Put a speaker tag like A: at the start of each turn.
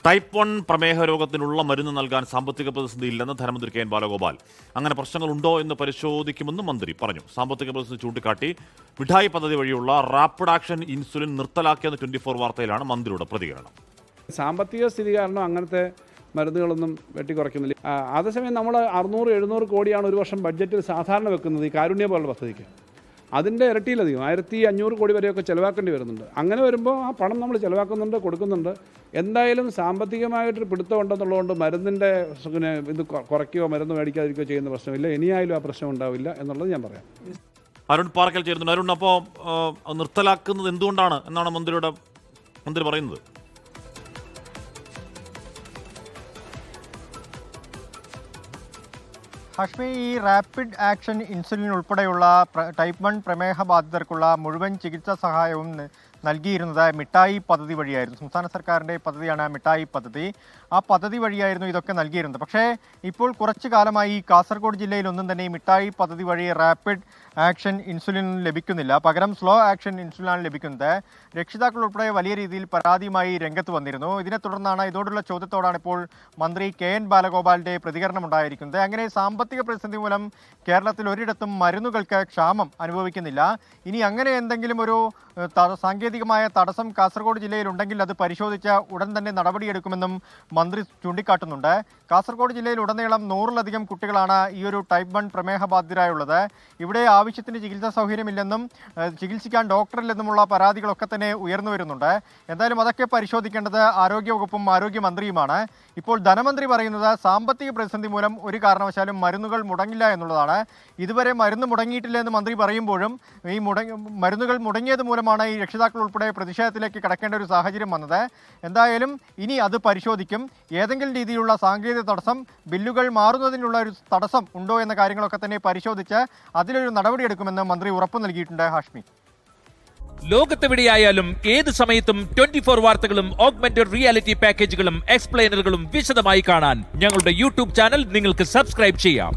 A: Type 1 പ്രമേഹ രോഗത്തിനുള്ള മരുന്ന് നൽകാൻ സാമ്പത്തിക പ്രതിസന്ധി ഇല്ലെന്ന് ധനമന്ത്രി കെ എൻ ബാലഗോപാൽ. അങ്ങനെ പ്രശ്നങ്ങളുണ്ടോ എന്ന് പരിശോധിക്കുമെന്നും മന്ത്രി പറഞ്ഞു. സാമ്പത്തിക പ്രതിസന്ധി ചൂണ്ടിക്കാട്ടി മിഠായി പദ്ധതി വഴിയുള്ള റാപ്പിഡ് ആക്ഷൻ ഇൻസുലിൻ നിർത്തലാക്കിയെന്ന 24 വാർത്തയിലാണ് മന്ത്രിയുടെ പ്രതികരണം.
B: സാമ്പത്തിക സ്ഥിതി കാരണം അങ്ങനത്തെ മരുന്നുകളൊന്നും വെട്ടിക്കുറയ്ക്കുന്നില്ല. അതേസമയം നമ്മൾ 600-700 കോടിയാണ് ഒരു വർഷം ബഡ്ജറ്റിൽ സാധാരണ വെക്കുന്നത് ഈ കാരുണ്യ പോലുള്ള പദ്ധതിക്ക്. അതിൻ്റെ ഇരട്ടിയിലധികം 1500 കോടി വരെയൊക്കെ ചിലവാക്കേണ്ടി വരുന്നുണ്ട്. അങ്ങനെ വരുമ്പോൾ ആ പണം നമ്മൾ ചിലവാക്കുന്നുണ്ട്, കൊടുക്കുന്നുണ്ട്. എന്തായാലും സാമ്പത്തികമായിട്ടൊരു പിടുത്തം ഉണ്ടെന്നുള്ളതുകൊണ്ട് മരുന്നിൻ്റെ ഇത് കുറയ്ക്കുകയോ മരുന്ന് മേടിക്കാതിരിക്കുകയോ ചെയ്യുന്ന പ്രശ്നമില്ല. ഇനിയായാലും ആ പ്രശ്നം ഉണ്ടാവില്ല എന്നുള്ളത് ഞാൻ പറയാം.
A: അരുൺ പാറക്കൽ ചേരുന്നുണ്ട്. അരുൺ, അപ്പോൾ നിർത്തലാക്കുന്നത് എന്തുകൊണ്ടാണ് എന്നാണ് മന്ത്രി പറയുന്നത്?
C: ഹാഷ്മി, ഈ റാപ്പിഡ് ആക്ഷൻ ഇൻസുലിൻ ഉൾപ്പെടെയുള്ള ടൈപ്പ് 1 പ്രമേഹ ബാധിതർക്കുള്ള മുഴുവൻ ചികിത്സാ സഹായവും നൽകിയിരുന്നത് മിഠായി പദ്ധതി വഴിയായിരുന്നു. സംസ്ഥാന സർക്കാരിൻ്റെ പദ്ധതിയാണ് മിഠായി പദ്ധതി. ആ പദ്ധതി വഴിയായിരുന്നു ഇതൊക്കെ നൽകിയിരുന്നത്. പക്ഷേ ഇപ്പോൾ കുറച്ചു കാലമായി കാസർഗോഡ് ജില്ലയിൽ ഒന്നും തന്നെ ഈ മിഠായി പദ്ധതി വഴി റാപ്പിഡ് ആക്ഷൻ ഇൻസുലിൻ ലഭിക്കുന്നില്ല. പകരം സ്ലോ ആക്ഷൻ ഇൻസുലിനാണ് ലഭിക്കുന്നത്. രക്ഷിതാക്കൾ ഉൾപ്പെടെ വലിയ രീതിയിൽ പരാതിയുമായി രംഗത്ത് വന്നിരുന്നു. ഇതിനെ തുടർന്നാണ് ഇതോടുള്ള ചോദ്യത്തോടാണ് ഇപ്പോൾ മന്ത്രി കെ എൻ ബാലഗോപാലിൻ്റെ പ്രതികരണം ഉണ്ടായിരിക്കുന്നത്. അങ്ങനെ സാമ്പത്തിക പ്രതിസന്ധി മൂലം കേരളത്തിൽ ഒരിടത്തും മരുന്നുകൾക്ക് ക്ഷാമം അനുഭവിക്കുന്നില്ല. ഇനി അങ്ങനെ എന്തെങ്കിലും ഒരു സാങ്കേതികമായ തടസ്സം കാസർഗോഡ് ജില്ലയിൽ ഉണ്ടെങ്കിൽ അത് പരിശോധിച്ച് ഉടൻ തന്നെ നടപടിയെടുക്കുമെന്നും മന്ത്രി ചൂണ്ടിക്കാട്ടുന്നുണ്ട്. കാസർഗോഡ് ജില്ലയിൽ ഉടനീളം 100-ലധികം കുട്ടികളാണ് ഈ ഒരു ടൈപ്പ് 1 പ്രമേഹ ബാധിതരായുള്ളത്. ഇവിടെ ആവശ്യത്തിന് ചികിത്സാ സൗകര്യമില്ലെന്നും ചികിത്സിക്കാൻ ഡോക്ടറില്ലെന്നുമുള്ള പരാതികളൊക്കെ തന്നെ ഉയർന്നു വരുന്നുണ്ട്. എന്തായാലും അതൊക്കെ പരിശോധിക്കേണ്ടത് ആരോഗ്യവകുപ്പും ആരോഗ്യമന്ത്രിയുമാണ്. ഇപ്പോൾ ധനമന്ത്രി പറയുന്നത് സാമ്പത്തിക പ്രതിസന്ധി മൂലം ഒരു കാരണവശാലും മരുന്നുകൾ മുടങ്ങില്ല എന്നുള്ളതാണ്. ഇതുവരെ മരുന്ന് മുടങ്ങിയിട്ടില്ല എന്ന് മന്ത്രി പറയുമ്പോഴും ഈ മരുന്നുകൾ മുടങ്ങിയത് മൂലമാണ് ഈ രക്ഷിതാക്കൾ ഉൾപ്പെടെ പ്രതിഷേധത്തിലേക്ക് കടക്കേണ്ട ഒരു സാഹചര്യം വന്നത്. എന്തായാലും ഇനി അത് പരിശോധിക്കും. ഏതെങ്കിലും രീതിയിലുള്ള സാങ്കേതിക തടസ്സം, ബില്ലുകൾ മാറുന്നതിനുള്ള ഒരു തടസ്സം ഉണ്ടോ എന്ന കാര്യങ്ങളൊക്കെ തന്നെ പരിശോധിച്ച് അതിലൊരു നടപടിയെടുക്കുമെന്ന് മന്ത്രി ഉറപ്പു നൽകിയിട്ടുണ്ട്. ഹാഷ്മി,
D: ലോകത്തെവിടെയായാലും ഏത് സമയത്തും 24 വാർത്തകളും ഓഗ്മെന്റഡ് റിയാലിറ്റി പാക്കേജുകളും എക്സ്പ്ലെയിനറുകളും വിശദമായി കാണാൻ ഞങ്ങളുടെ യൂട്യൂബ് ചാനൽ നിങ്ങൾക്ക് സബ്സ്ക്രൈബ് ചെയ്യാം.